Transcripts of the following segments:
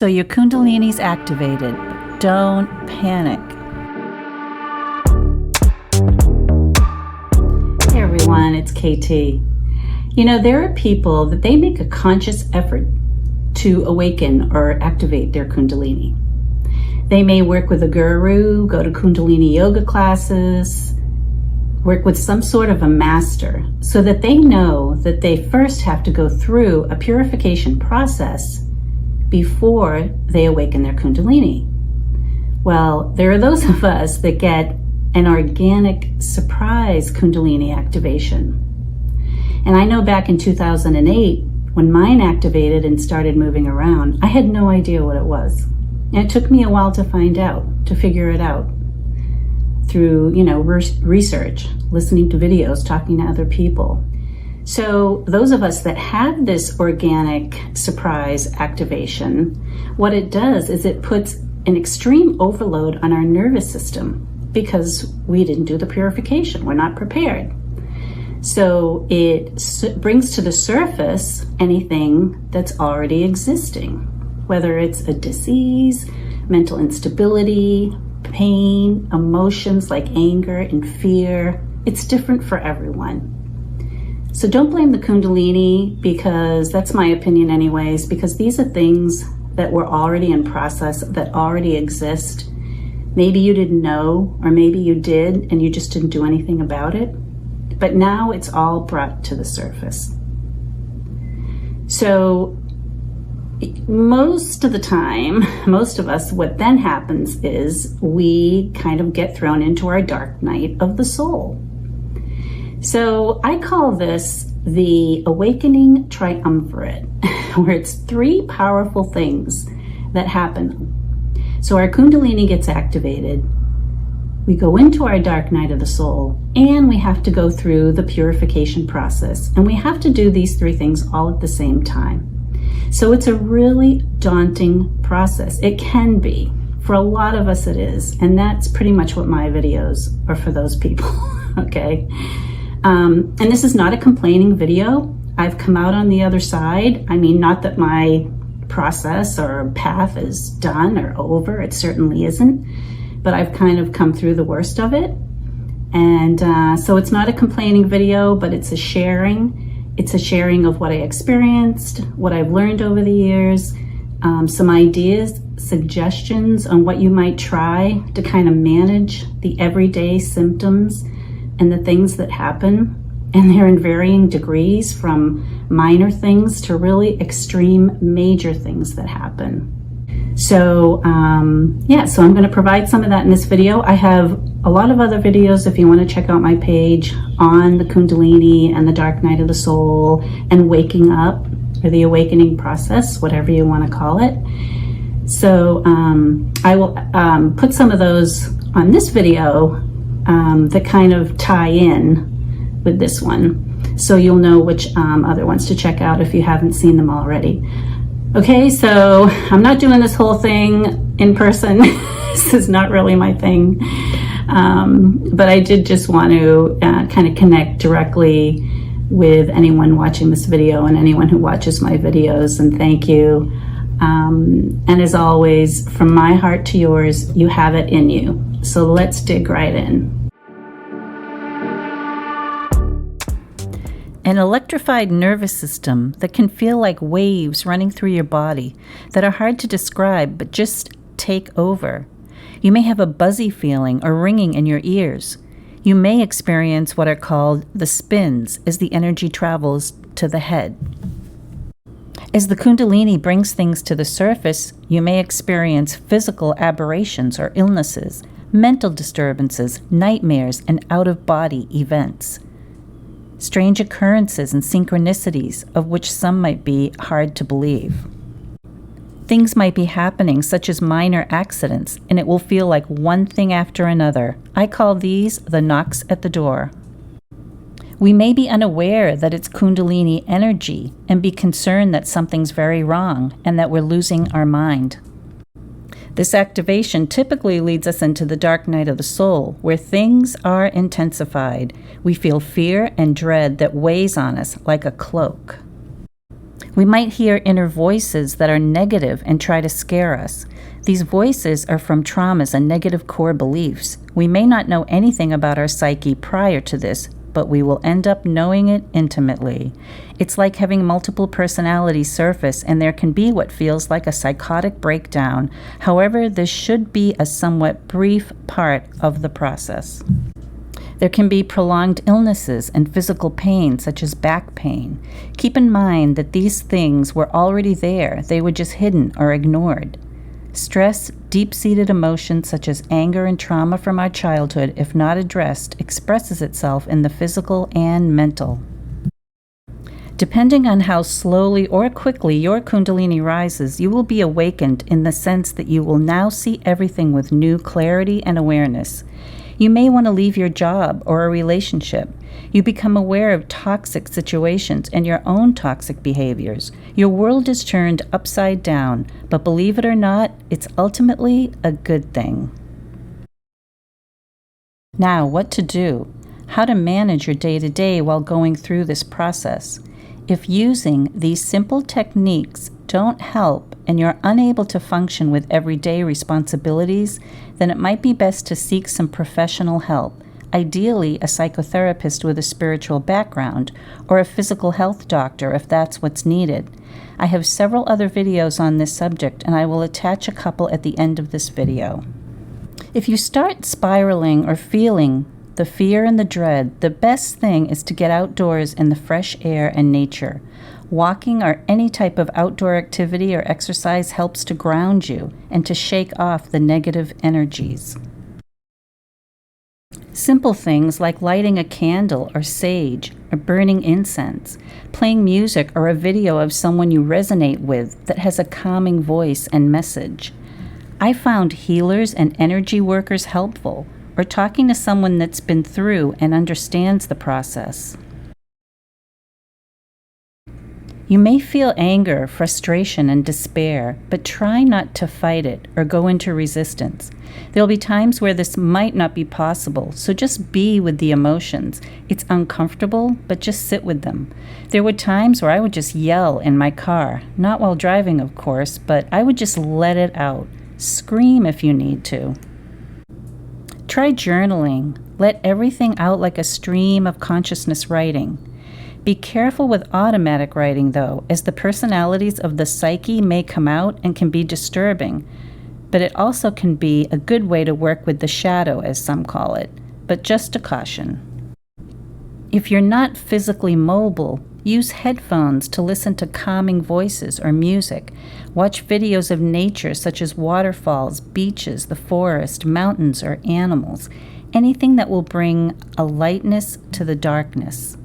So your Kundalini's activated. Don't panic. Hey everyone, it's KT. You know, there are people that they make a conscious effort to awaken or activate their Kundalini. They may work with a guru, go to Kundalini yoga classes, work with some sort of a master, so that they know that they first have to go through a purification process before they awaken their Kundalini. Well, there are those of us that get an organic surprise Kundalini activation. And I know back in 2008, when mine activated and started moving around, I had no idea what it was. And it took me a while to find out, to figure it out through, research, listening to videos, talking to other people. So those of us that have this organic surprise activation, what it does is it puts an extreme overload on our nervous system because we didn't do the purification. We're not prepared. So it brings to the surface anything that's already existing, whether it's a disease, mental instability, pain, emotions like anger and fear. It's different for everyone. So don't blame the Kundalini, because that's my opinion anyways, because these are things that were already in process, that already exist. Maybe you didn't know, or maybe you did and you just didn't do anything about it. But now it's all brought to the surface. So most of the time, most of us, what then happens is we kind of get thrown into our dark night of the soul. So I call this the awakening triumvirate, where it's three powerful things that happen. So our Kundalini gets activated, we go into our dark night of the soul, and we have to go through the purification process. And we have to do these three things all at the same time. So it's a really daunting process. It can be. For a lot of us it is. And that's pretty much what my videos are for those people, okay? And this is not a complaining video. I've come out on the other side. I mean, not that my process or path is done or over. It certainly isn't. But I've kind of come through the worst of it. And so it's not a complaining video, but it's a sharing. It's a sharing of what I experienced, what I've learned over the years, some ideas, suggestions on what you might try to kind of manage the everyday symptoms and the things that happen. And they're in varying degrees, from minor things to really extreme major things that happen. So so I'm going to provide some of that in this video. I have a lot of other videos if you want to check out my page on the Kundalini and the dark night of the soul and waking up, or the awakening process, whatever you want to call it. So I will put some of those on this video that kind of tie in with this one, so you'll know which other ones to check out if you haven't seen them already. Okay, so I'm not doing this whole thing in person. This is not really my thing. But I did just want to kind of connect directly with anyone watching this video and anyone who watches my videos, and thank you. And as always, from my heart to yours, you have it in you. So let's dig right in. An electrified nervous system that can feel like waves running through your body that are hard to describe but just take over. You may have a buzzy feeling or ringing in your ears. You may experience what are called the spins as the energy travels to the head. As the Kundalini brings things to the surface, you may experience physical aberrations or illnesses, mental disturbances, nightmares, and out-of-body events. Strange occurrences and synchronicities, of which some might be hard to believe. Things might be happening, such as minor accidents, and it will feel like one thing after another. I call these the knocks at the door. We may be unaware that it's Kundalini energy and be concerned that something's very wrong and that we're losing our mind. This activation typically leads us into the dark night of the soul, where things are intensified. We feel fear and dread that weighs on us like a cloak. We might hear inner voices that are negative and try to scare us. These voices are from traumas and negative core beliefs. We may not know anything about our psyche prior to this, but we will end up knowing it intimately. It's like having multiple personalities surface, and there can be what feels like a psychotic breakdown. However, this should be a somewhat brief part of the process. There can be prolonged illnesses and physical pain, such as back pain. Keep in mind that these things were already there. They were just hidden or ignored. Stress, deep-seated emotions such as anger and trauma from our childhood, if not addressed, expresses itself in the physical and mental. Depending on how slowly or quickly your Kundalini rises, you will be awakened in the sense that you will now see everything with new clarity and awareness. You may want to leave your job or a relationship. You become aware of toxic situations and your own toxic behaviors. Your world is turned upside down, but believe it or not, it's ultimately a good thing. Now, what to do? How to manage your day-to-day while going through this process. If using these simple techniques don't help and you're unable to function with everyday responsibilities, then it might be best to seek some professional help. Ideally, a psychotherapist with a spiritual background, or a physical health doctor if that's what's needed. I have several other videos on this subject, and I will attach a couple at the end of this video. If you start spiraling or feeling the fear and the dread, the best thing is to get outdoors in the fresh air and nature. Walking or any type of outdoor activity or exercise helps to ground you and to shake off the negative energies. Simple things like lighting a candle or sage or burning incense, playing music or a video of someone you resonate with that has a calming voice and message. I found healers and energy workers helpful, or talking to someone that's been through and understands the process. You may feel anger, frustration, and despair, but try not to fight it or go into resistance. There'll be times where this might not be possible, so just be with the emotions. It's uncomfortable, but just sit with them. There were times where I would just yell in my car, not while driving, of course, but I would just let it out. Scream if you need to. Try journaling. Let everything out like a stream of consciousness writing. Be careful with automatic writing, though, as the personalities of the psyche may come out and can be disturbing, but it also can be a good way to work with the shadow, as some call it, but just a caution. If you're not physically mobile, use headphones to listen to calming voices or music. Watch videos of nature such as waterfalls, beaches, the forest, mountains, or animals. Anything that will bring a lightness to the darkness.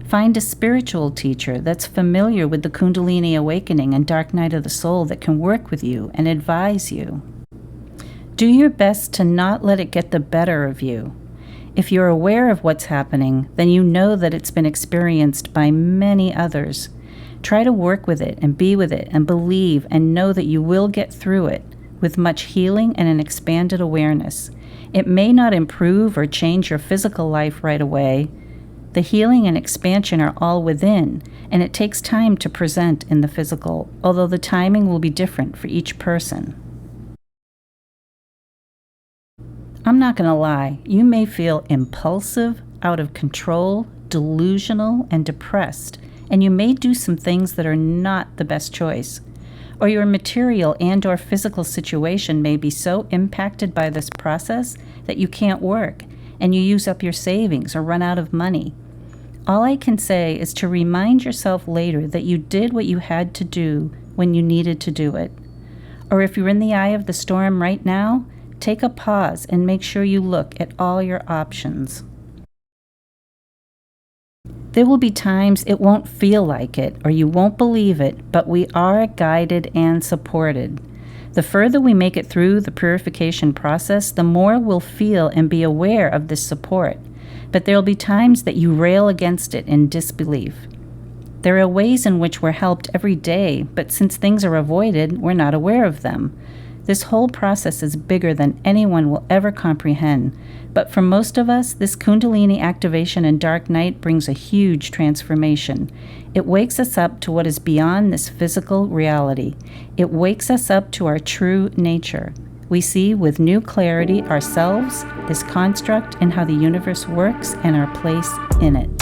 Find a spiritual teacher that's familiar with the Kundalini awakening and dark night of the soul that can work with you and advise you. Do your best to not let it get the better of you. If you're aware of what's happening, then you know that it's been experienced by many others. Try to work with it and be with it and believe and know that you will get through it with much healing and an expanded awareness. It may not improve or change your physical life right away. The healing and expansion are all within, and it takes time to present in the physical, although the timing will be different for each person. I'm not going to lie, you may feel impulsive, out of control, delusional, and depressed, and you may do some things that are not the best choice. Or your material and/or physical situation may be so impacted by this process that you can't work, and you use up your savings or run out of money. All I can say is to remind yourself later that you did what you had to do when you needed to do it. Or if you're in the eye of the storm right now, take a pause and make sure you look at all your options. There will be times it won't feel like it or you won't believe it, but we are guided and supported. The further we make it through the purification process, the more we'll feel and be aware of this support. But there will be times that you rail against it in disbelief. There are ways in which we're helped every day, but since things are avoided, we're not aware of them. This whole process is bigger than anyone will ever comprehend, but for most of us, this Kundalini activation in dark night brings a huge transformation. It wakes us up to what is beyond this physical reality. It wakes us up to our true nature. We see with new clarity ourselves, this construct, and how the universe works and our place in it.